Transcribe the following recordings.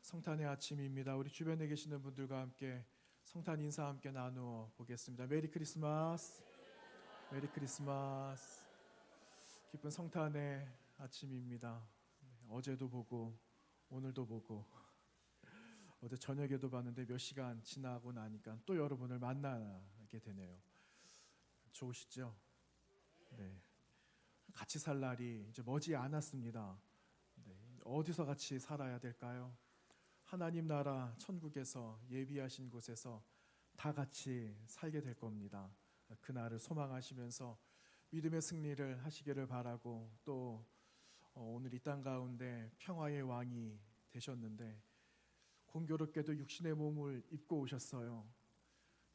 성탄의 아침입니다. 우리 주변에 계시는 분들과 함께 성탄 인사 함께 나누어 보겠습니다. 메리 크리스마스. 메리 크리스마스. 기쁜 성탄의 아침입니다. 어제도 보고 오늘도 보고 어제 저녁에도 봤는데 몇 시간 지나고 나니까 또 여러분을 만나게 되네요. 좋으시죠? 네. 같이 살 날이 이제 머지 않았습니다. 네. 어디서 같이 살아야 될까요? 하나님 나라 천국에서 예비하신 곳에서 다 같이 살게 될 겁니다. 그날을 소망하시면서 믿음의 승리를 하시기를 바라고 또 오늘 이 땅 가운데 평화의 왕이 되셨는데 공교롭게도 육신의 몸을 입고 오셨어요.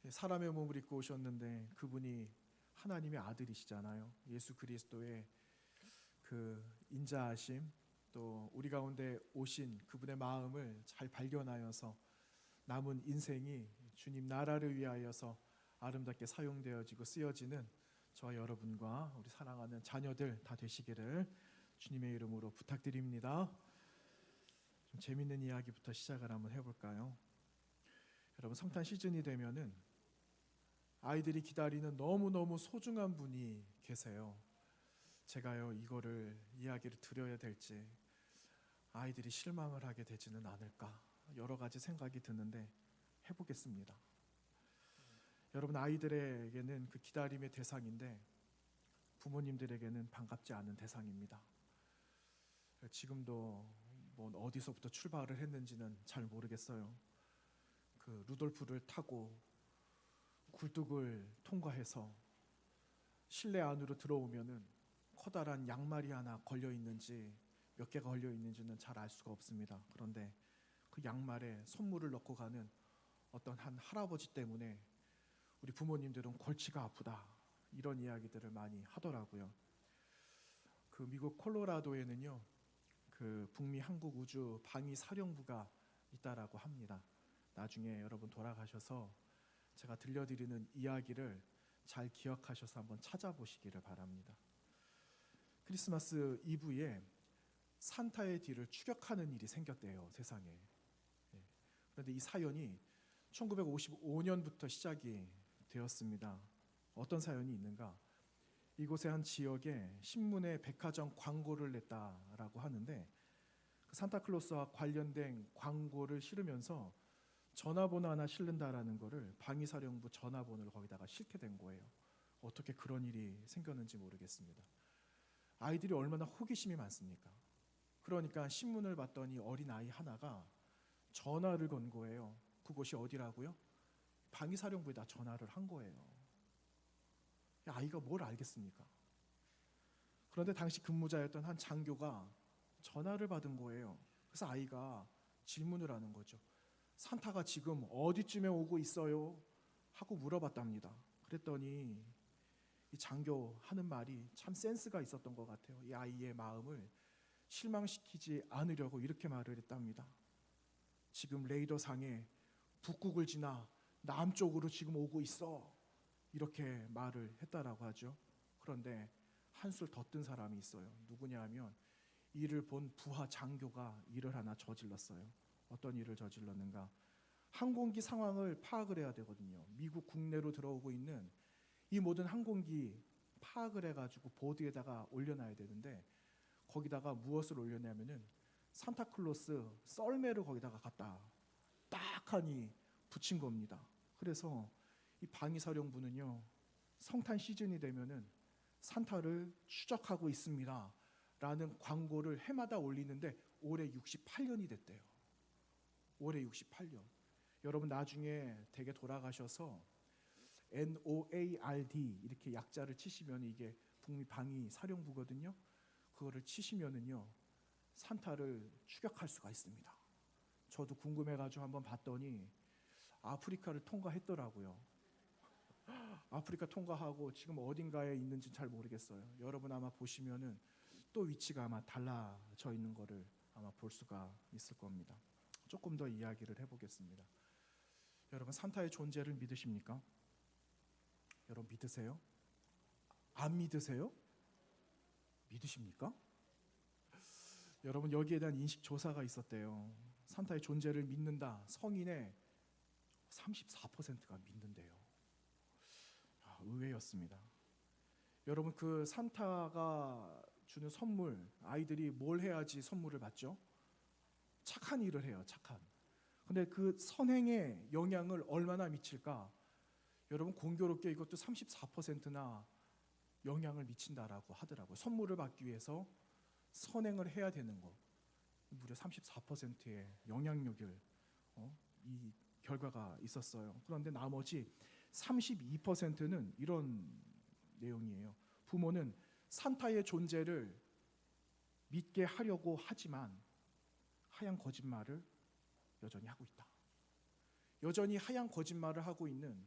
사람의 몸을 입고 오셨는데 그분이 하나님의 아들이시잖아요. 예수 그리스도의 그 인자하심 또 우리 가운데 오신 그분의 마음을 잘 발견하여서 남은 인생이 주님 나라를 위하여서 아름답게 사용되어지고 쓰여지는 저와 여러분과 우리 사랑하는 자녀들 다 되시기를 주님의 이름으로 부탁드립니다. 좀 재밌는 이야기부터 시작을 한번 해볼까요? 여러분 성탄 시즌이 되면은 아이들이 기다리는 너무너무 소중한 분이 계세요. 제가요 이거를 이야기를 드려야 될지 아이들이 실망을 하게 되지는 않을까 여러 가지 생각이 드는데 해보겠습니다. 여러분 아이들에게는 그 기다림의 대상인데 부모님들에게는 반갑지 않은 대상입니다. 지금도 뭐 어디서부터 출발을 했는지는 잘 모르겠어요. 그 루돌프를 타고 굴뚝을 통과해서 실내 안으로 들어오면은 커다란 양말이 하나 걸려 있는지 몇 개가 걸려 있는지는 잘 알 수가 없습니다. 그런데 그 양말에 선물을 넣고 가는 어떤 한 할아버지 때문에 우리 부모님들은 골치가 아프다 이런 이야기들을 많이 하더라고요. 그 미국 콜로라도에는요 그 북미 한국 우주 방위 사령부가 있다라고 합니다. 나중에 여러분 돌아가셔서 제가 들려드리는 이야기를 잘 기억하셔서 한번 찾아보시기를 바랍니다. 크리스마스 이브에 산타의 뒤를 추격하는 일이 생겼대요, 세상에. 그런데 이 사연이 1955년부터 시작이 되었습니다. 어떤 사연이 있는가? 이곳의 한 지역에 신문에 백화점 광고를 냈다라고 하는데 그 산타클로스와 관련된 광고를 실으면서 전화번호 하나 실른다라는 거를 방위사령부 전화번호를 거기다가 실게 된 거예요. 어떻게 그런 일이 생겼는지 모르겠습니다. 아이들이 얼마나 호기심이 많습니까? 그러니까 신문을 봤더니 어린아이 하나가 전화를 건 거예요. 그곳이 어디라고요? 방위사령부에다 전화를 한 거예요. 아이가 뭘 알겠습니까? 그런데 당시 근무자였던 한 장교가 전화를 받은 거예요. 그래서 아이가 질문을 하는 거죠. 산타가 지금 어디쯤에 오고 있어요? 하고 물어봤답니다. 그랬더니 이 장교 하는 말이 참 센스가 있었던 것 같아요. 이 아이의 마음을 실망시키지 않으려고 이렇게 말을 했답니다. 지금 레이더상에 북극을 지나 남쪽으로 지금 오고 있어. 이렇게 말을 했다라고 하죠. 그런데 한술 더 뜬 사람이 있어요. 누구냐 하면 이를 본 부하 장교가 일을 하나 저질렀어요. 어떤 일을 저질렀는가? 항공기 상황을 파악을 해야 되거든요. 미국 국내로 들어오고 있는 이 모든 항공기 파악을 해가지고 보드에다가 올려놔야 되는데 거기다가 무엇을 올려냐면은 산타클로스 썰매를 거기다가 갖다 딱 하니 붙인 겁니다. 그래서 이 방위사령부는요 성탄 시즌이 되면은 산타를 추적하고 있습니다 라는 광고를 해마다 올리는데 올해 68년이 됐대요. 올해 68년. 여러분 나중에 댁에 돌아가셔서 NOARD 이렇게 약자를 치시면 이게 북미 방위 사령부거든요. 그거를 치시면은요 산타를 추격할 수가 있습니다. 저도 궁금해가지고 한번 봤더니 아프리카를 통과했더라고요. 아프리카 통과하고 지금 어딘가에 있는지 잘 모르겠어요. 여러분 아마 보시면은 또 위치가 아마 달라져 있는 거를 아마 볼 수가 있을 겁니다. 조금 더 이야기를 해보겠습니다. 여러분 산타의 존재를 믿으십니까? 여러분 믿으세요? 안 믿으세요? 믿으십니까? 여러분 여기에 대한 인식 조사가 있었대요. 산타의 존재를 믿는다. 성인의 34%가 믿는데요. 의외였습니다. 여러분, 그 산타가 주는 선물, 아이들이 뭘 해야지 선물을 받죠? 착한 일을 해요. 착한. 근데 그 선행에 영향을 얼마나 미칠까? 여러분, 공교롭게 이것도 34%나 영향을 미친다라고 하더라고요. 선물을 받기 위해서 선행을 해야 되는 것, 무려 34%의 영향력을 이 결과가 있었어요. 그런데 나머지 32%는 이런 내용이에요. 부모는 산타의 존재를 믿게 하려고 하지만 하얀 거짓말을 여전히 하고 있다. 여전히 하얀 거짓말을 하고 있는,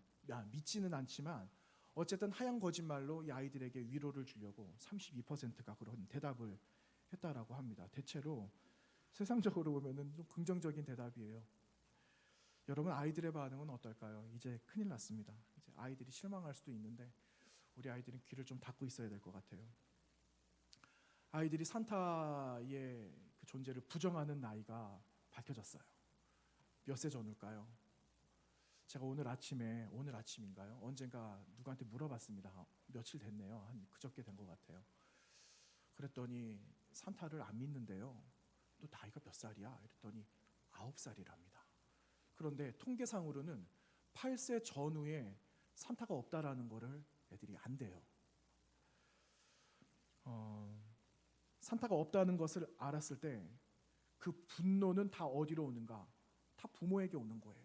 믿지는 않지만 어쨌든 하얀 거짓말로 이 아이들에게 위로를 주려고 32%가 그런 대답을 했다라고 합니다. 대체로 세상적으로 보면은 좀 긍정적인 대답이에요. 여러분, 아이들의 반응은 어떨까요? 이제 큰일 났습니다. 이제 아이들이 실망할 수도 있는데 우리 아이들은 귀를 좀 닫고 있어야 될 것 같아요. 아이들이 산타의 그 존재를 부정하는 나이가 밝혀졌어요. 몇 세 전일까요? 제가 오늘 아침인가요? 언젠가 누구한테 물어봤습니다. 며칠 됐네요. 한 그저께 된 것 같아요. 그랬더니 산타를 안 믿는데요. 또 나이가 몇 살이야? 이랬더니 9살이랍니다. 그런데 통계상으로는 8세 전후에 산타가 없다라는 거를 애들이 안대요. 산타가 없다는 것을 알았을 때 그 분노는 다 어디로 오는가? 다 부모에게 오는 거예요.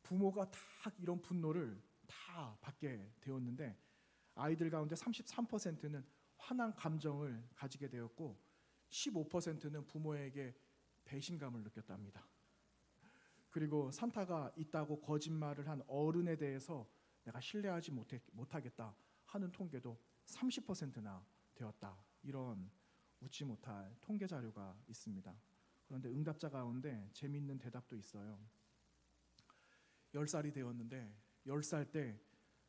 부모가 다 이런 분노를 다 받게 되었는데 아이들 가운데 33%는 화난 감정을 가지게 되었고 15%는 부모에게 배신감을 느꼈답니다. 그리고 산타가 있다고 거짓말을 한 어른에 대해서 내가 신뢰하지 못하겠다 하는 통계도 30%나 되었다. 이런 웃지 못할 통계 자료가 있습니다. 그런데 응답자 가운데 재미있는 대답도 있어요. 10살이 되었는데 10살 때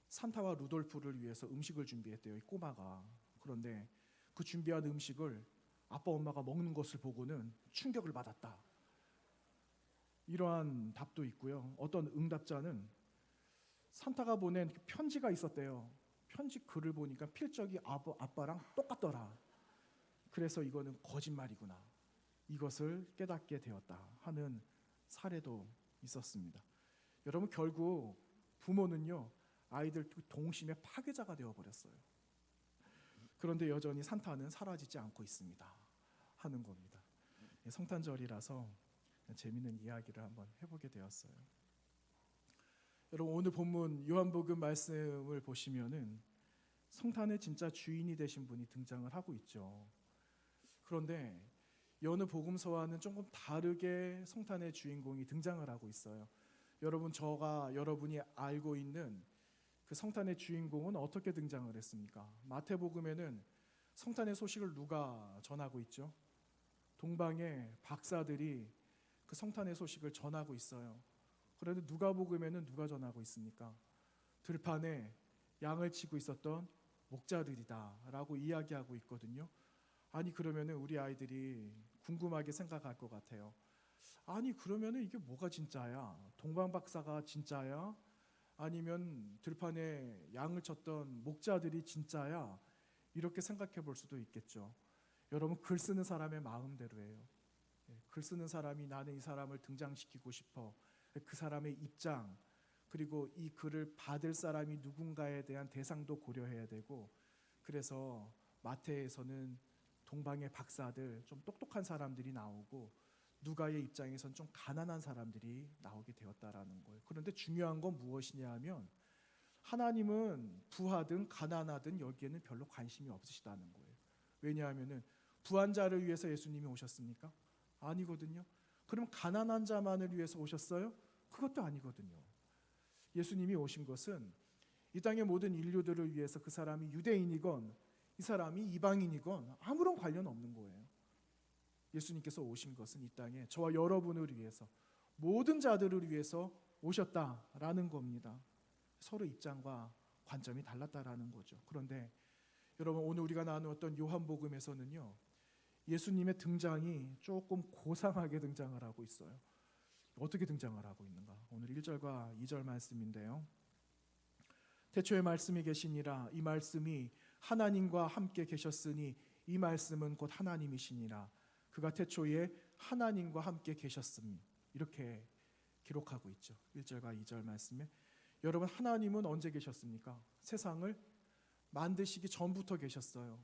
산타와 루돌프를 위해서 음식을 준비했대요. 이 꼬마가. 그런데 그 준비한 음식을 아빠 엄마가 먹는 것을 보고는 충격을 받았다. 이러한 답도 있고요. 어떤 응답자는 산타가 보낸 편지가 있었대요. 편지 글을 보니까 필적이 아빠랑 똑같더라. 그래서 이거는 거짓말이구나. 이것을 깨닫게 되었다 하는 사례도 있었습니다. 여러분, 결국 부모는요, 아이들 동심의 파괴자가 되어버렸어요. 그런데 여전히 산타는 사라지지 않고 있습니다 하는 겁니다. 성탄절이라서 재미있는 이야기를 한번 해보게 되었어요. 여러분, 오늘 본문 요한복음 말씀을 보시면은 성탄의 진짜 주인이 되신 분이 등장을 하고 있죠. 그런데 여느 복음서와는 조금 다르게 성탄의 주인공이 등장을 하고 있어요. 여러분이 알고 있는 그 성탄의 주인공은 어떻게 등장을 했습니까? 마태복음에는 성탄의 소식을 누가 전하고 있죠? 동방의 박사들이 그 성탄의 소식을 전하고 있어요. 그런데 누가복음에는 누가 전하고 있습니까? 들판에 양을 치고 있었던 목자들이다라고 이야기하고 있거든요. 아니, 그러면은 우리 아이들이 궁금하게 생각할 것 같아요. 아니, 그러면은 이게 뭐가 진짜야? 동방 박사가 진짜야? 아니면 들판에 양을 쳤던 목자들이 진짜야? 이렇게 생각해 볼 수도 있겠죠. 여러분, 글 쓰는 사람의 마음대로예요. 글 쓰는 사람이 나는 이 사람을 등장시키고 싶어. 그 사람의 입장, 그리고 이 글을 받을 사람이 누군가에 대한 대상도 고려해야 되고, 그래서 마태에서는 동방의 박사들, 좀 똑똑한 사람들이 나오고 누가의 입장에선 좀 가난한 사람들이 나오게 되었다라는 거예요. 그런데 중요한 건 무엇이냐 하면 하나님은 부하든 가난하든 여기에는 별로 관심이 없으시다는 거예요. 왜냐하면 부한 자를 위해서 예수님이 오셨습니까? 아니거든요. 그럼 가난한 자만을 위해서 오셨어요? 그것도 아니거든요. 예수님이 오신 것은 이 땅의 모든 인류들을 위해서, 그 사람이 유대인이건 이 사람이 이방인이건 아무런 관련 없는 거예요. 예수님께서 오신 것은 이 땅에 저와 여러분을 위해서, 모든 자들을 위해서 오셨다라는 겁니다. 서로 입장과 관점이 달랐다라는 거죠. 그런데 여러분, 오늘 우리가 나누었던 요한복음에서는요, 예수님의 등장이 조금 고상하게 등장을 하고 있어요. 어떻게 등장을 하고 있는가? 오늘 1절과 2절 말씀인데요. 태초에 말씀이 계시니라. 이 말씀이 하나님과 함께 계셨으니 이 말씀은 곧 하나님이시니라. 그가 태초에 하나님과 함께 계셨음. 이렇게 기록하고 있죠. 1절과 2절 말씀에. 여러분, 하나님은 언제 계셨습니까? 세상을 만드시기 전부터 계셨어요.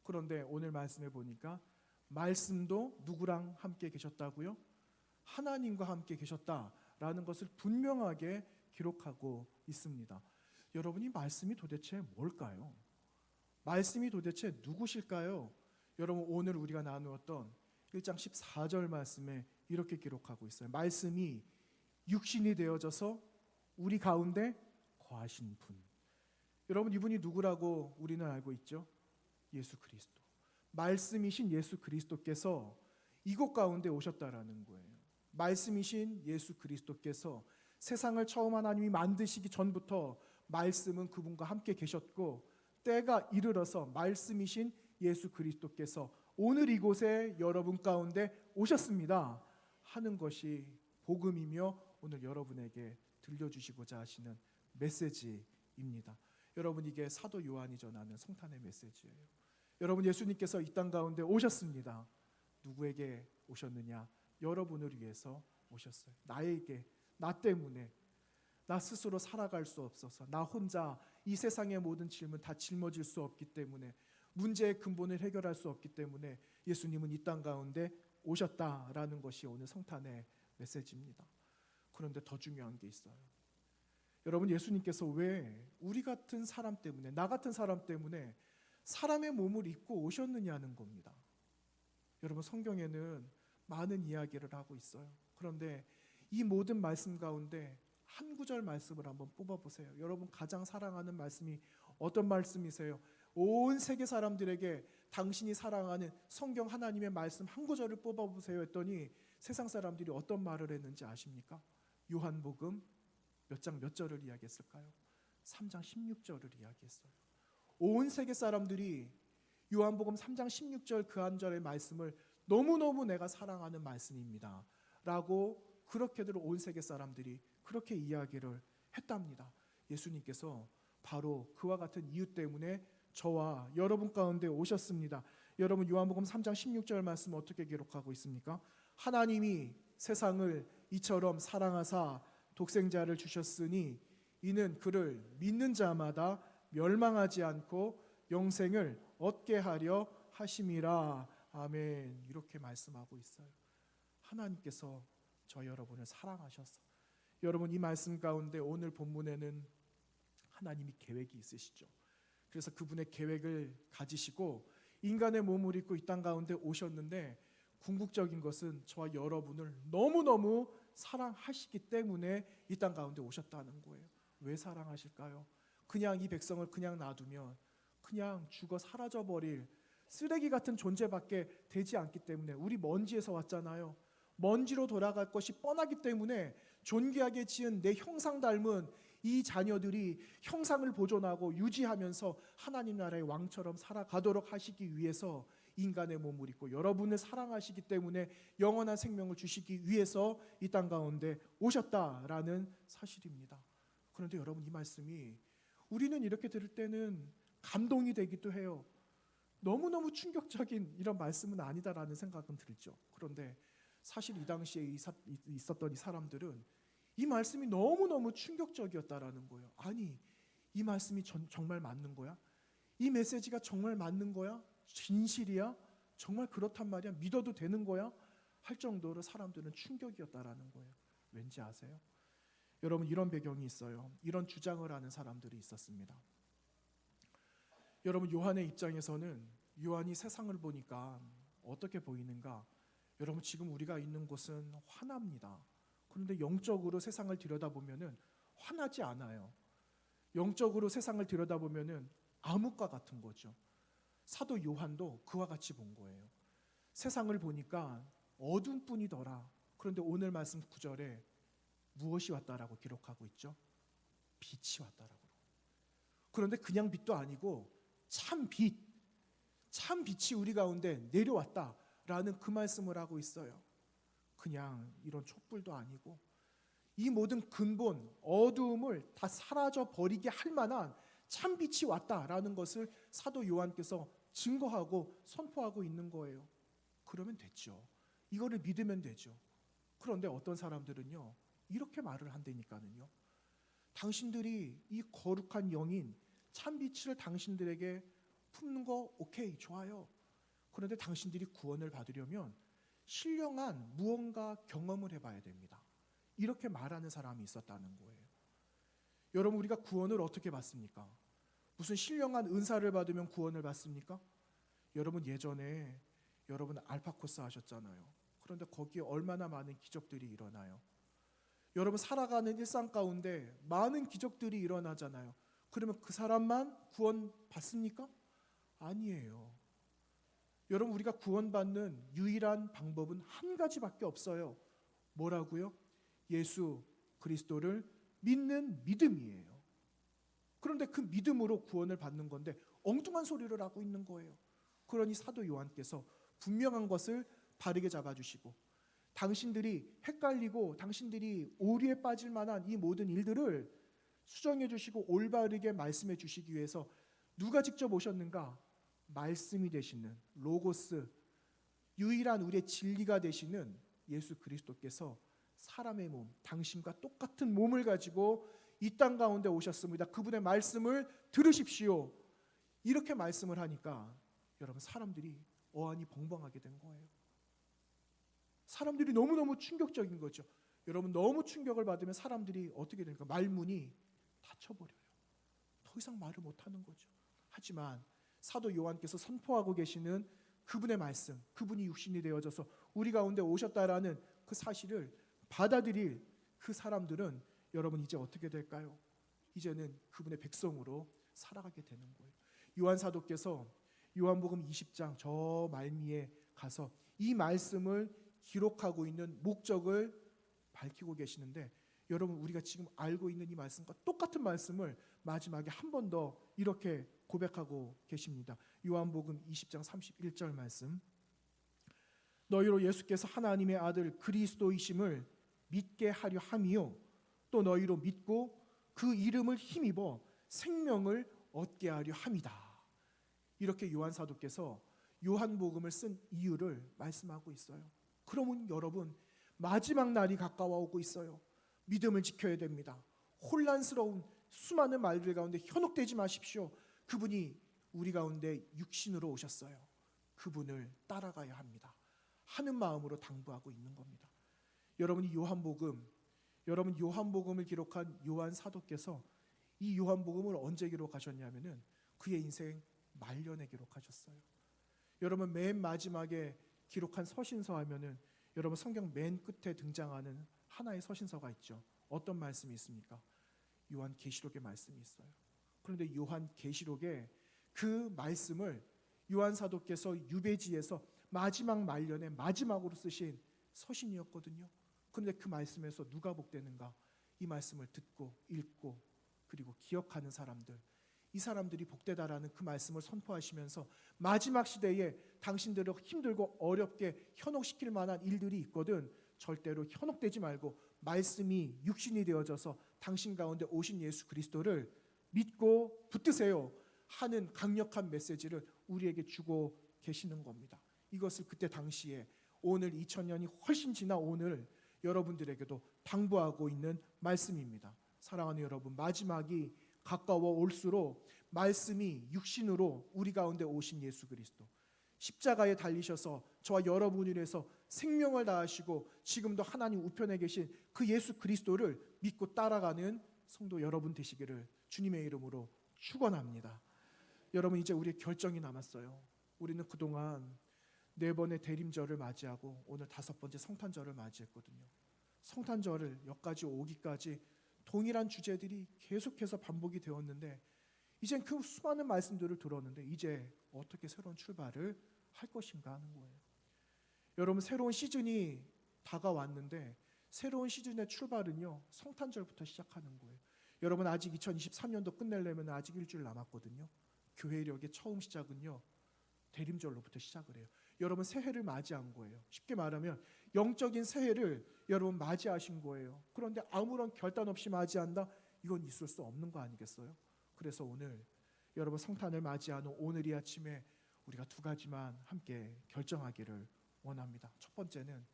그런데 오늘 말씀에 보니까 말씀도 누구랑 함께 계셨다고요? 하나님과 함께 계셨다라는 것을 분명하게 기록하고 있습니다. 여러분, 이 말씀이 도대체 뭘까요? 말씀이 도대체 누구실까요? 여러분, 오늘 우리가 나누었던 1장 14절 말씀에 이렇게 기록하고 있어요. 말씀이 육신이 되어져서 우리 가운데 거하신 분. 여러분, 이분이 누구라고 우리는 알고 있죠? 예수 그리스도. 말씀이신 예수 그리스도께서 이곳 가운데 오셨다라는 거예요. 말씀이신 예수 그리스도께서 세상을 처음 하나님이 만드시기 전부터 말씀은 그분과 함께 계셨고, 때가 이르러서 말씀이신 예수 그리스도께서 오늘 이곳에 여러분 가운데 오셨습니다 하는 것이 복음이며 오늘 여러분에게 들려주시고자 하시는 메시지입니다. 여러분, 이게 사도 요한이 전하는 성탄의 메시지예요. 여러분, 예수님께서 이 땅 가운데 오셨습니다. 누구에게 오셨느냐? 여러분을 위해서 오셨어요. 나에게, 나 때문에, 나 스스로 살아갈 수 없어서, 나 혼자 이 세상의 모든 질문 다 짊어질 수 없기 때문에, 문제의 근본을 해결할 수 없기 때문에 예수님은 이 땅 가운데 오셨다라는 것이 오늘 성탄의 메시지입니다. 그런데 더 중요한 게 있어요. 여러분, 예수님께서 왜 우리 같은 사람 때문에, 나 같은 사람 때문에 사람의 몸을 입고 오셨느냐는 겁니다. 여러분, 성경에는 많은 이야기를 하고 있어요. 그런데 이 모든 말씀 가운데 한 구절 말씀을 한번 뽑아보세요. 여러분, 가장 사랑하는 말씀이 어떤 말씀이세요? 온 세계 사람들에게 당신이 사랑하는 성경 하나님의 말씀 한 구절을 뽑아보세요 했더니 세상 사람들이 어떤 말을 했는지 아십니까? 요한복음 몇 장 몇 절을 이야기했을까요? 3장 16절을 이야기했어요. 온 세계 사람들이 요한복음 3장 16절 그 한 절의 말씀을 너무너무 내가 사랑하는 말씀입니다 라고 그렇게들 온 세계 사람들이 그렇게 이야기를 했답니다. 예수님께서 바로 그와 같은 이유 때문에 저와 여러분 가운데 오셨습니다. 여러분, 요한복음 3장 16절 말씀 어떻게 기록하고 있습니까? 하나님이 세상을 이처럼 사랑하사 독생자를 주셨으니 이는 그를 믿는 자마다 멸망하지 않고 영생을 얻게 하려 하심이라. 아멘. 이렇게 말씀하고 있어요. 하나님께서 저 여러분을 사랑하셔서, 여러분, 이 말씀 가운데 오늘 본문에는 하나님이 계획이 있으시죠. 그래서 그분의 계획을 가지시고 인간의 몸을 입고 이 땅 가운데 오셨는데, 궁극적인 것은 저와 여러분을 너무너무 사랑하시기 때문에 이 땅 가운데 오셨다는 거예요. 왜 사랑하실까요? 그냥 이 백성을 그냥 놔두면 그냥 죽어 사라져버릴 쓰레기 같은 존재밖에 되지 않기 때문에, 우리 먼지에서 왔잖아요. 먼지로 돌아갈 것이 뻔하기 때문에 존귀하게 지은 내 형상 닮은 이 자녀들이 형상을 보존하고 유지하면서 하나님 나라의 왕처럼 살아가도록 하시기 위해서 인간의 몸을 입고 여러분을 사랑하시기 때문에 영원한 생명을 주시기 위해서 이 땅 가운데 오셨다라는 사실입니다. 그런데 여러분, 이 말씀이 우리는 이렇게 들을 때는 감동이 되기도 해요. 너무너무 충격적인 이런 말씀은 아니다라는 생각은 들죠. 그런데 사실 이 당시에 있었던 이 사람들은 이 말씀이 너무너무 충격적이었다라는 거예요. 아니, 이 말씀이 정말 맞는 거야? 이 메시지가 정말 맞는 거야? 진실이야? 정말 그렇단 말이야? 믿어도 되는 거야? 할 정도로 사람들은 충격이었다라는 거예요. 왠지 아세요? 여러분, 이런 배경이 있어요. 이런 주장을 하는 사람들이 있었습니다. 여러분, 요한의 입장에서는 요한이 세상을 보니까 어떻게 보이는가? 여러분, 지금 우리가 있는 곳은 환합니다. 그런데 영적으로 세상을 들여다보면은 환하지 않아요. 영적으로 세상을 들여다보면은 암흑과 같은 거죠. 사도 요한도 그와 같이 본 거예요. 세상을 보니까 어두운 뿐이더라. 그런데 오늘 말씀 9절에 무엇이 왔다라고 기록하고 있죠? 빛이 왔다라고. 그런데 그냥 빛도 아니고 참 빛, 참 빛이 우리 가운데 내려왔다라는 그 말씀을 하고 있어요. 그냥 이런 촛불도 아니고 이 모든 근본 어두움을 다 사라져 버리게 할 만한 참 빛이 왔다라는 것을 사도 요한께서 증거하고 선포하고 있는 거예요. 그러면 됐죠. 이거를 믿으면 되죠. 그런데 어떤 사람들은요, 이렇게 말을 한다니까는요. 당신들이 이 거룩한 영인 참 빛을 당신들에게 품는 거 오케이, 좋아요. 그런데 당신들이 구원을 받으려면 신령한 무언가 경험을 해봐야 됩니다. 이렇게 말하는 사람이 있었다는 거예요. 여러분, 우리가 구원을 어떻게 받습니까? 무슨 신령한 은사를 받으면 구원을 받습니까? 여러분, 예전에 여러분 알파코스 하셨잖아요. 그런데 거기에 얼마나 많은 기적들이 일어나요. 여러분, 살아가는 일상 가운데 많은 기적들이 일어나잖아요. 그러면 그 사람만 구원 받습니까? 아니에요. 여러분, 우리가 구원받는 유일한 방법은 한 가지밖에 없어요. 뭐라고요? 예수 그리스도를 믿는 믿음이에요. 그런데 그 믿음으로 구원을 받는 건데 엉뚱한 소리를 하고 있는 거예요. 그러니 사도 요한께서 분명한 것을 바르게 잡아주시고 당신들이 헷갈리고 당신들이 오류에 빠질 만한 이 모든 일들을 수정해 주시고 올바르게 말씀해 주시기 위해서 누가 직접 오셨는가? 말씀이 되시는 로고스, 유일한 우리의 진리가 되시는 예수 그리스도께서 사람의 몸, 당신과 똑같은 몸을 가지고 이 땅 가운데 오셨습니다. 그분의 말씀을 들으십시오. 이렇게 말씀을 하니까 여러분, 사람들이 어안이 벙벙하게 된 거예요. 사람들이 너무너무 충격적인 거죠. 여러분, 너무 충격을 받으면 사람들이 어떻게 됩니까? 말문이 닫혀버려요. 더 이상 말을 못하는 거죠. 하지만 사도 요한께서 선포하고 계시는 그분의 말씀, 그분이 육신이 되어져서 우리 가운데 오셨다라는 그 사실을 받아들일 그 사람들은 여러분 이제 어떻게 될까요? 이제는 그분의 백성으로 살아가게 되는 거예요. 요한 사도께서 요한복음 20장 저 말미에 가서 이 말씀을 기록하고 있는 목적을 밝히고 계시는데 여러분, 우리가 지금 알고 있는 이 말씀과 똑같은 말씀을 마지막에 한 번 더 이렇게 고백하고 계십니다. 요한복음 20장 31절 말씀. 너희로 예수께서 하나님의 아들 그리스도이심을 믿게 하려 함이요 또 너희로 믿고 그 이름을 힘입어 생명을 얻게 하려 함이다. 이렇게 요한 사도께서 요한복음을 쓴 이유를 말씀하고 있어요. 그러면 여러분, 마지막 날이 가까워 오고 있어요. 믿음을 지켜야 됩니다. 혼란스러운 수많은 말들 가운데 현혹되지 마십시오. 그분이 우리 가운데 육신으로 오셨어요. 그분을 따라가야 합니다. 하는 마음으로 당부하고 있는 겁니다. 여러분이 여러분 요한복음을 기록한 요한 사도께서 이 요한복음을 언제 기록하셨냐면은 그의 인생 말년에 기록하셨어요. 여러분, 맨 마지막에 기록한 서신서 하면은 여러분 성경 맨 끝에 등장하는 하나의 서신서가 있죠. 어떤 말씀이 있습니까? 요한 계시록의 말씀이 있어요. 그런데 요한 계시록에 그 말씀을 요한 사도께서 유배지에서 마지막 말년에 마지막으로 쓰신 서신이었거든요. 그런데 그 말씀에서 누가 복되는가? 이 말씀을 듣고 읽고 그리고 기억하는 사람들, 이 사람들이 복되다라는 그 말씀을 선포하시면서 마지막 시대에 당신들을 힘들고 어렵게 현혹시킬 만한 일들이 있거든 절대로 현혹되지 말고 말씀이 육신이 되어져서 당신 가운데 오신 예수 그리스도를 믿고 붙드세요 하는 강력한 메시지를 우리에게 주고 계시는 겁니다. 이것을 그때 당시에 오늘 2000년이 훨씬 지나 오늘 여러분들에게도 당부하고 있는 말씀입니다. 사랑하는 여러분, 마지막이 가까워 올수록 말씀이 육신으로 우리 가운데 오신 예수 그리스도, 십자가에 달리셔서 저와 여러분을 위해서 생명을 다하시고 지금도 하나님 우편에 계신 그 예수 그리스도를 믿고 따라가는 성도 여러분 되시기를 주님의 이름으로 축원합니다. 여러분, 이제 우리의 결정이 남았어요. 우리는 그동안 4번의 대림절을 맞이하고 오늘 5번째 성탄절을 맞이했거든요. 성탄절을 여기까지 오기까지 동일한 주제들이 계속해서 반복이 되었는데 이젠 그 수많은 말씀들을 들었는데 이제 어떻게 새로운 출발을 할 것인가 하는 거예요. 여러분, 새로운 시즌이 다가왔는데 새로운 시즌의 출발은요 성탄절부터 시작하는 거예요. 여러분, 아직 2023년도 끝내려면 아직 일주일 남았거든요. 교회력의 처음 시작은요 대림절로부터 시작을 해요. 여러분, 새해를 맞이한 거예요. 쉽게 말하면 영적인 새해를 여러분 맞이하신 거예요. 그런데 아무런 결단 없이 맞이한다? 이건 있을 수 없는 거 아니겠어요? 그래서 오늘 여러분 성탄을 맞이하는 오늘 이 아침에 우리가 두 가지만 함께 결정하기를 원합니다. 첫 번째는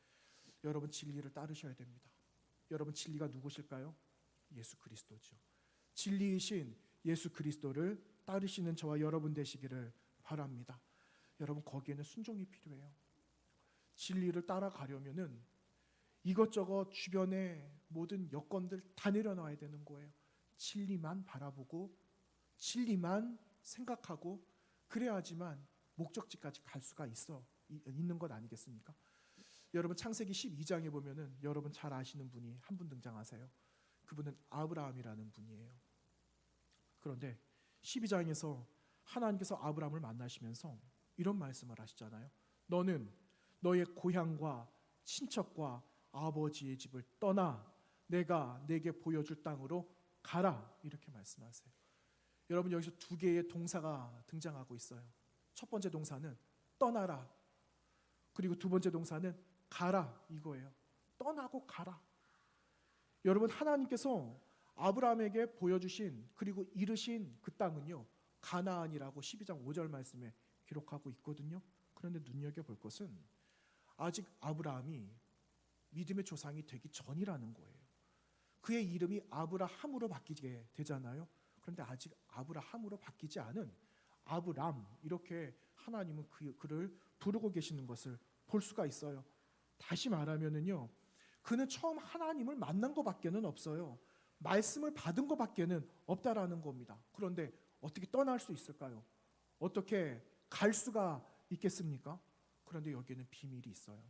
여러분 진리를 따르셔야 됩니다. 여러분 진리가 누구실까요? 예수 그리스도죠. 진리이신 예수 그리스도를 따르시는 저와 여러분 되시기를 바랍니다. 여러분 거기에는 순종이 필요해요. 진리를 따라가려면은 이것저것 주변의 모든 여건들 다 내려놔야 되는 거예요. 진리만 바라보고 진리만 생각하고 그래야지만 목적지까지 갈 수가 있는 것 아니겠습니까? 여러분 창세기 12장에 보면은 여러분 잘 아시는 분이 한 분 등장하세요. 그분은 아브라함이라는 분이에요. 그런데 12장에서 하나님께서 아브라함을 만나시면서 이런 말씀을 하시잖아요. 너는 너의 고향과 친척과 아버지의 집을 떠나 내가 내게 보여줄 땅으로 가라 이렇게 말씀하세요. 여러분 여기서 두 개의 동사가 등장하고 있어요. 첫 번째 동사는 떠나라. 그리고 두 번째 동사는 가라 이거예요. 떠나고 가라. 여러분 하나님께서 아브라함에게 보여주신 그리고 이르신 그 땅은요 가나안이라고 12장 5절 말씀에 기록하고 있거든요. 그런데 눈여겨볼 것은 아직 아브라함이 믿음의 조상이 되기 전이라는 거예요. 그의 이름이 아브라함으로 바뀌게 되잖아요. 그런데 아직 아브라함으로 바뀌지 않은 아브람 이렇게 하나님은 그를 부르고 계시는 것을 볼 수가 있어요. 다시 말하면은요, 그는 처음 하나님을 만난 것밖에는 없어요. 말씀을 받은 것밖에는 없다라는 겁니다. 그런데 어떻게 떠날 수 있을까요? 어떻게 갈 수가 있겠습니까? 그런데 여기에는 비밀이 있어요.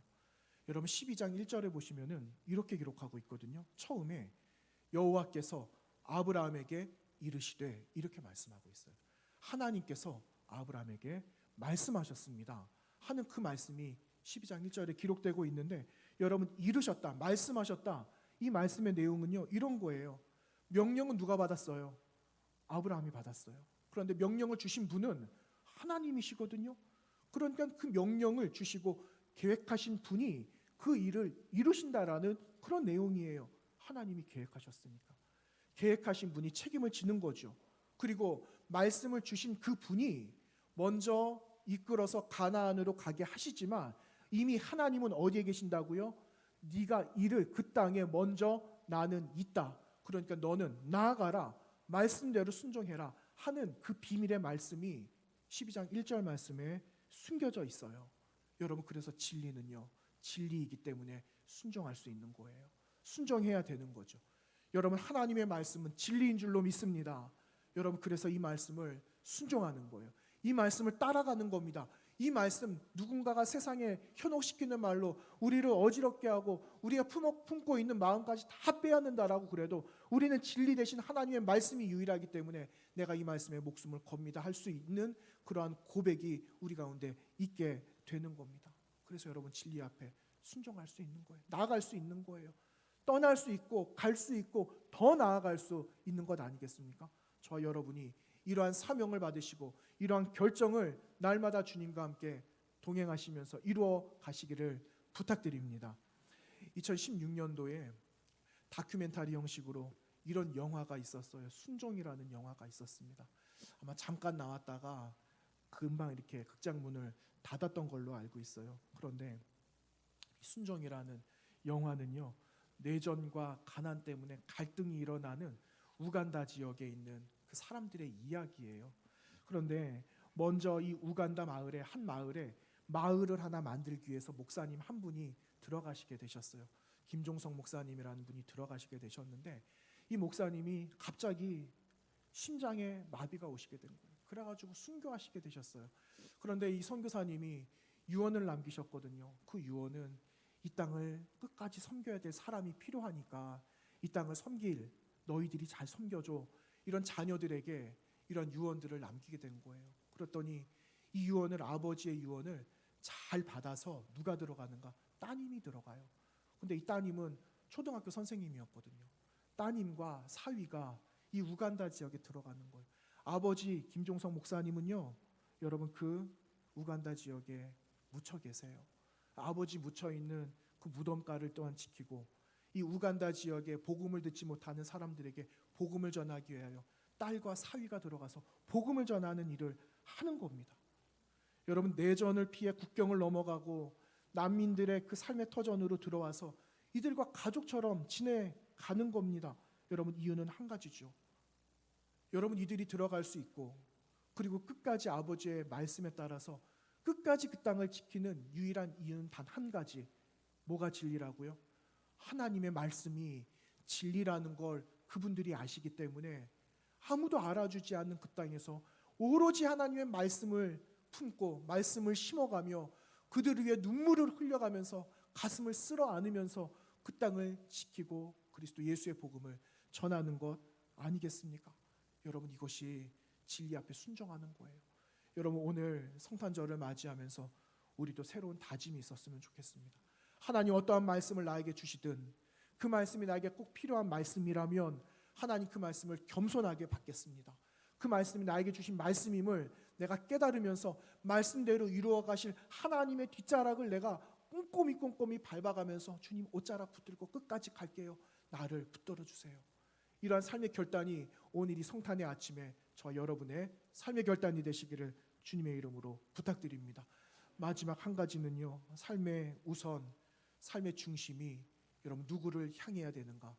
여러분 12장 1절에 보시면은 이렇게 기록하고 있거든요. 처음에 여호와께서 아브라함에게 이르시되 이렇게 말씀하고 있어요. 하나님께서 아브라함에게 말씀하셨습니다 하는 그 말씀이 12장 1절에 기록되고 있는데 여러분 이르셨다, 말씀하셨다 이 말씀의 내용은요 이런 거예요. 명령은 누가 받았어요? 아브라함이 받았어요. 그런데 명령을 주신 분은 하나님이시거든요. 그러니까 그 명령을 주시고 계획하신 분이 그 일을 이루신다라는 그런 내용이에요. 하나님이 계획하셨으니까. 계획하신 분이 책임을 지는 거죠. 그리고 말씀을 주신 그 분이 먼저 이끌어서 가나안으로 가게 하시지만 이미 하나님은 어디에 계신다고요? 네가 이를 그 땅에 먼저 나는 있다. 그러니까 너는 나아가라. 말씀대로 순종해라 하는 그 비밀의 말씀이 12장 1절 말씀에 숨겨져 있어요. 여러분 그래서 진리는요. 진리이기 때문에 순종할 수 있는 거예요. 순종해야 되는 거죠. 여러분 하나님의 말씀은 진리인 줄로 믿습니다. 여러분 그래서 이 말씀을 순종하는 거예요. 이 말씀을 따라가는 겁니다. 이 말씀 누군가가 세상에 현혹시키는 말로 우리를 어지럽게 하고 우리가 품고 있는 마음까지 다 빼앗는다라고 그래도 우리는 진리 대신 하나님의 말씀이 유일하기 때문에 내가 이 말씀에 목숨을 겁니다 할 수 있는 그러한 고백이 우리 가운데 있게 되는 겁니다. 그래서 여러분 진리 앞에 순종할 수 있는 거예요. 나아갈 수 있는 거예요. 떠날 수 있고 갈 수 있고 더 나아갈 수 있는 것 아니겠습니까? 저와 여러분이 이러한 사명을 받으시고 이러한 결정을 날마다 주님과 함께 동행하시면서 이루어 가시기를 부탁드립니다. 2016년도에 다큐멘터리 형식으로 이런 영화가 있었어요. 순종이라는 영화가 있었습니다. 아마 잠깐 나왔다가 금방 이렇게 극장 문을 닫았던 걸로 알고 있어요. 그런데 순종이라는 영화는요. 내전과 가난 때문에 갈등이 일어나는 우간다 지역에 있는 그 사람들의 이야기예요. 그런데 먼저 이 우간다 마을에 한 마을을 하나 만들기 위해서 목사님 한 분이 들어가시게 되셨어요. 김종석 목사님이라는 분이 들어가시게 되셨는데 이 목사님이 갑자기 심장에 마비가 오시게 된 거예요. 그래가지고 순교하시게 되셨어요. 그런데 이 선교사님이 유언을 남기셨거든요. 그 유언은 이 땅을 끝까지 섬겨야 될 사람이 필요하니까 이 땅을 섬길 너희들이 잘 섬겨줘. 이런 자녀들에게 이런 유언들을 남기게 된 거예요. 그랬더니 이 유언을 아버지의 유언을 잘 받아서 누가 들어가는가? 따님이 들어가요. 근데 이 따님은 초등학교 선생님이었거든요. 따님과 사위가 이 우간다 지역에 들어가는 거예요. 아버지 김종석 목사님은요. 여러분 그 우간다 지역에 묻혀 계세요. 아버지 묻혀 있는 그 무덤가를 또한 지키고 이 우간다 지역에 복음을 듣지 못하는 사람들에게 복음을 전하기 위하여 딸과 사위가 들어가서 복음을 전하는 일을 하는 겁니다. 여러분, 내전을 피해 국경을 넘어가고 난민들의 그 삶의 터전으로 들어와서 이들과 가족처럼 지내가는 겁니다. 여러분, 이유는 한 가지죠. 여러분, 이들이 들어갈 수 있고 그리고 끝까지 아버지의 말씀에 따라서 끝까지 그 땅을 지키는 유일한 이유는 단 한 가지. 뭐가 진리라고요? 하나님의 말씀이 진리라는 걸 그분들이 아시기 때문에 아무도 알아주지 않는 그 땅에서 오로지 하나님의 말씀을 품고 말씀을 심어가며 그들을 위해 눈물을 흘려가면서 가슴을 쓸어 안으면서 그 땅을 지키고 그리스도 예수의 복음을 전하는 것 아니겠습니까? 여러분, 이것이 진리 앞에 순종하는 거예요. 여러분, 오늘 성탄절을 맞이하면서 우리도 새로운 다짐이 있었으면 좋겠습니다. 하나님 어떠한 말씀을 나에게 주시든 그 말씀이 나에게 꼭 필요한 말씀이라면 하나님 그 말씀을 겸손하게 받겠습니다. 그 말씀이 나에게 주신 말씀임을 내가 깨달으면서 말씀대로 이루어 가실 하나님의 뒷자락을 내가 꼼꼼히 밟아가면서 주님 옷자락 붙들고 끝까지 갈게요. 나를 붙들어 주세요. 이러한 삶의 결단이 오늘 이 성탄의 아침에 저 여러분의 삶의 결단이 되시기를 주님의 이름으로 부탁드립니다. 마지막 한 가지는요. 삶의 우선, 삶의 중심이 여러분 누구를 향해야 되는가?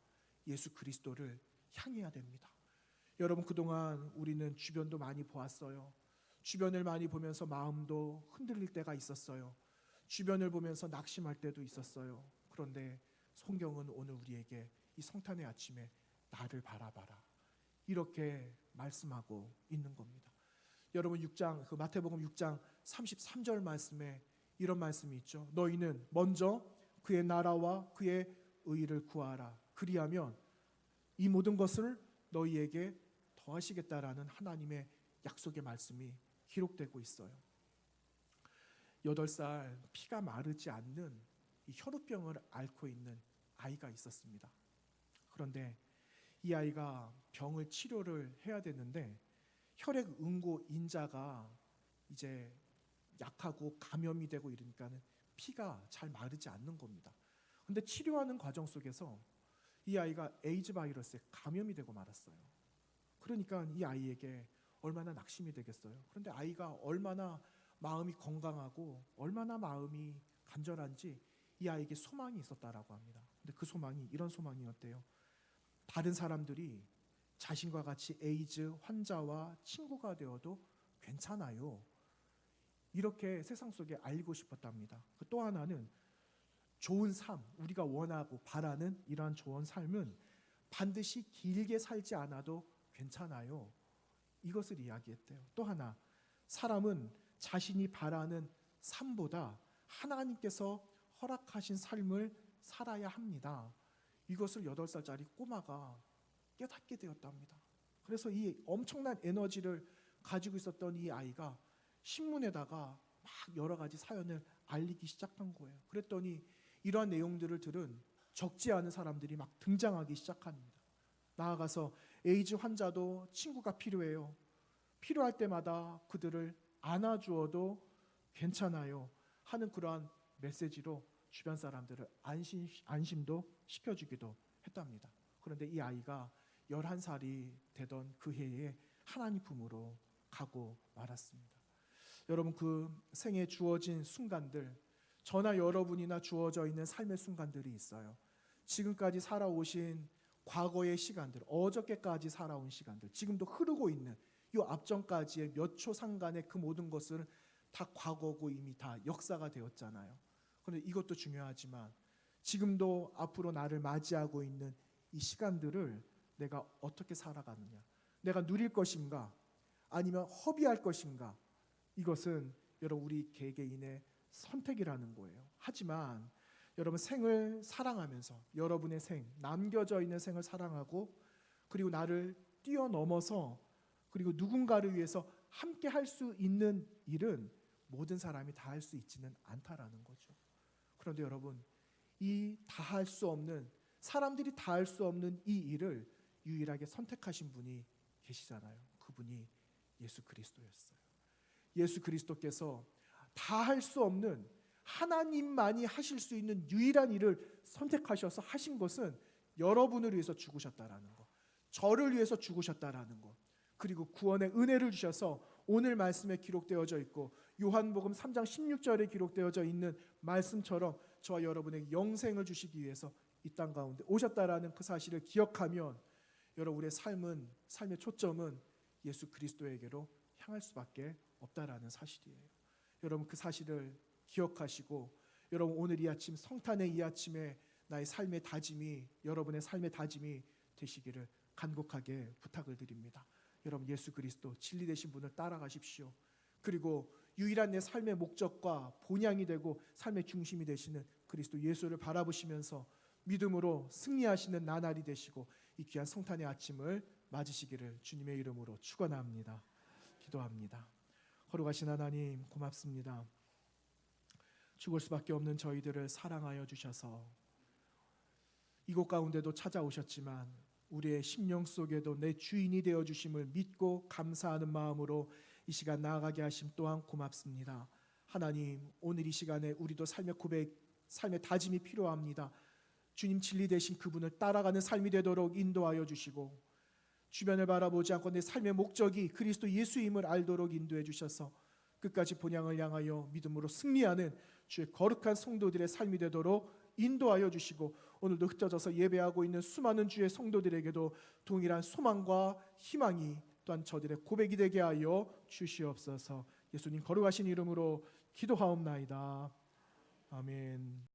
예수 그리스도를 향해야 됩니다. 여러분, 그동안 우리는 주변도 많이 보았어요. 주변을 많이 보면서 마음도 흔들릴 때가 있었어요. 주변을 보면서 낙심할 때도 있었어요. 그런데 성경은 오늘 우리에게 이 성탄의 아침에 나를 바라봐라 이렇게 말씀하고 있는 겁니다. 여러분, 6장 그 마태복음 6장 33절 말씀에 이런 말씀이 있죠. 너희는 먼저 그의 나라와 그의 의를 구하라. 그리하면 이 모든 것을 너희에게 더하시겠다라는 하나님의 약속의 말씀이 기록되고 있어요. 8살 피가 마르지 않는 이 혈우병을 앓고 있는 아이가 있었습니다. 그런데 이 아이가 병을 치료를 해야 되는데 혈액 응고 인자가 이제 약하고 감염이 되고 이러니까는 피가 잘 마르지 않는 겁니다. 근데 치료하는 과정 속에서 이 아이가 에이즈 바이러스에 감염이 되고 말았어요. 그러니까 이 아이에게 얼마나 낙심이 되겠어요. 그런데 아이가 얼마나 마음이 건강하고 얼마나 마음이 간절한지 이 아이에게 소망이 있었다라고 합니다. 근데 그 소망이 이런 소망이었대요. 다른 사람들이 자신과 같이 에이즈 환자와 친구가 되어도 괜찮아요. 이렇게 세상 속에 알리고 싶었답니다. 또 하나는 좋은 삶, 우리가 원하고 바라는 이러한 좋은 삶은 반드시 길게 살지 않아도 괜찮아요. 이것을 이야기했대요. 또 하나, 사람은 자신이 바라는 삶보다 하나님께서 허락하신 삶을 살아야 합니다. 이것을 8살짜리 꼬마가 깨닫게 되었답니다. 그래서 이 엄청난 에너지를 가지고 있었던 이 아이가 신문에다가 막 여러 가지 사연을 알리기 시작한 거예요. 그랬더니 이러한 내용들을 들은 적지 않은 사람들이 막 등장하기 시작합니다. 나아가서 에이즈 환자도 친구가 필요해요. 필요할 때마다 그들을 안아주어도 괜찮아요 하는 그러한 메시지로 주변 사람들을 안심도 시켜주기도 했답니다. 그런데 이 아이가 11살이 되던 그 해에 하나님 품으로 가고 말았습니다. 여러분, 그 생에 주어진 순간들, 저나 여러분이나 주어져 있는 삶의 순간들이 있어요. 지금까지 살아오신 과거의 시간들, 어저께까지 살아온 시간들, 지금도 흐르고 있는 이 앞전까지의 몇 초 상간의 그 모든 것은 다 과거고 이미 다 역사가 되었잖아요. 그런데 이것도 중요하지만 지금도 앞으로 나를 맞이하고 있는 이 시간들을 내가 어떻게 살아가느냐, 내가 누릴 것인가 아니면 허비할 것인가, 이것은 여러분 우리 개개인의 선택이라는 거예요. 하지만 여러분, 생을 사랑하면서 여러분의 생, 남겨져 있는 생을 사랑하고 그리고 나를 뛰어넘어서 그리고 누군가를 위해서 함께 할 수 있는 일은 모든 사람이 다 할 수 있지는 않다라는 거죠. 그런데 여러분, 이 다 할 수 없는, 사람들이 다 할 수 없는 이 일을 유일하게 선택하신 분이 계시잖아요. 그분이 예수 그리스도였어요. 예수 그리스도께서 다 할 수 없는, 하나님만이 하실 수 있는 유일한 일을 선택하셔서 하신 것은 여러분을 위해서 죽으셨다라는 것, 저를 위해서 죽으셨다라는 것, 그리고 구원의 은혜를 주셔서 오늘 말씀에 기록되어져 있고 요한복음 3장 16절에 기록되어져 있는 말씀처럼 저와 여러분에게 영생을 주시기 위해서 이 땅 가운데 오셨다라는 그 사실을 기억하면 여러분, 우리의 삶의 초점은 예수 그리스도에게로 향할 수밖에 없다라는 사실이에요. 여러분, 그 사실을 기억하시고 여러분, 오늘 이 아침 성탄의 이 아침에 나의 삶의 다짐이, 여러분의 삶의 다짐이 되시기를 간곡하게 부탁을 드립니다. 여러분, 예수 그리스도 진리 되신 분을 따라가십시오. 그리고 유일한 내 삶의 목적과 본향이 되고 삶의 중심이 되시는 그리스도 예수를 바라보시면서 믿음으로 승리하시는 나날이 되시고 이 귀한 성탄의 아침을 맞으시기를 주님의 이름으로 축원합니다. 기도합니다. 거룩하신 하나님, 고맙습니다. 죽을 수밖에 없는 저희들을 사랑하여 주셔서 이곳 가운데도 찾아오셨지만 우리의 심령 속에도 내 주인이 되어 주심을 믿고 감사하는 마음으로 이 시간 나아가게 하심 또한 고맙습니다. 하나님, 오늘 이 시간에 우리도 삶의 고백, 삶의 다짐이 필요합니다. 주님 진리 되신 그분을 따라가는 삶이 되도록 인도하여 주시고 주변을 바라보지 않고 내 삶의 목적이 그리스도 예수임을 알도록 인도해 주셔서 끝까지 본향을 향하여 믿음으로 승리하는 주의 거룩한 성도들의 삶이 되도록 인도하여 주시고 오늘도 흩어져서 예배하고 있는 수많은 주의 성도들에게도 동일한 소망과 희망이 또한 저들의 고백이 되게 하여 주시옵소서. 예수님 거룩하신 이름으로 기도하옵나이다. 아멘.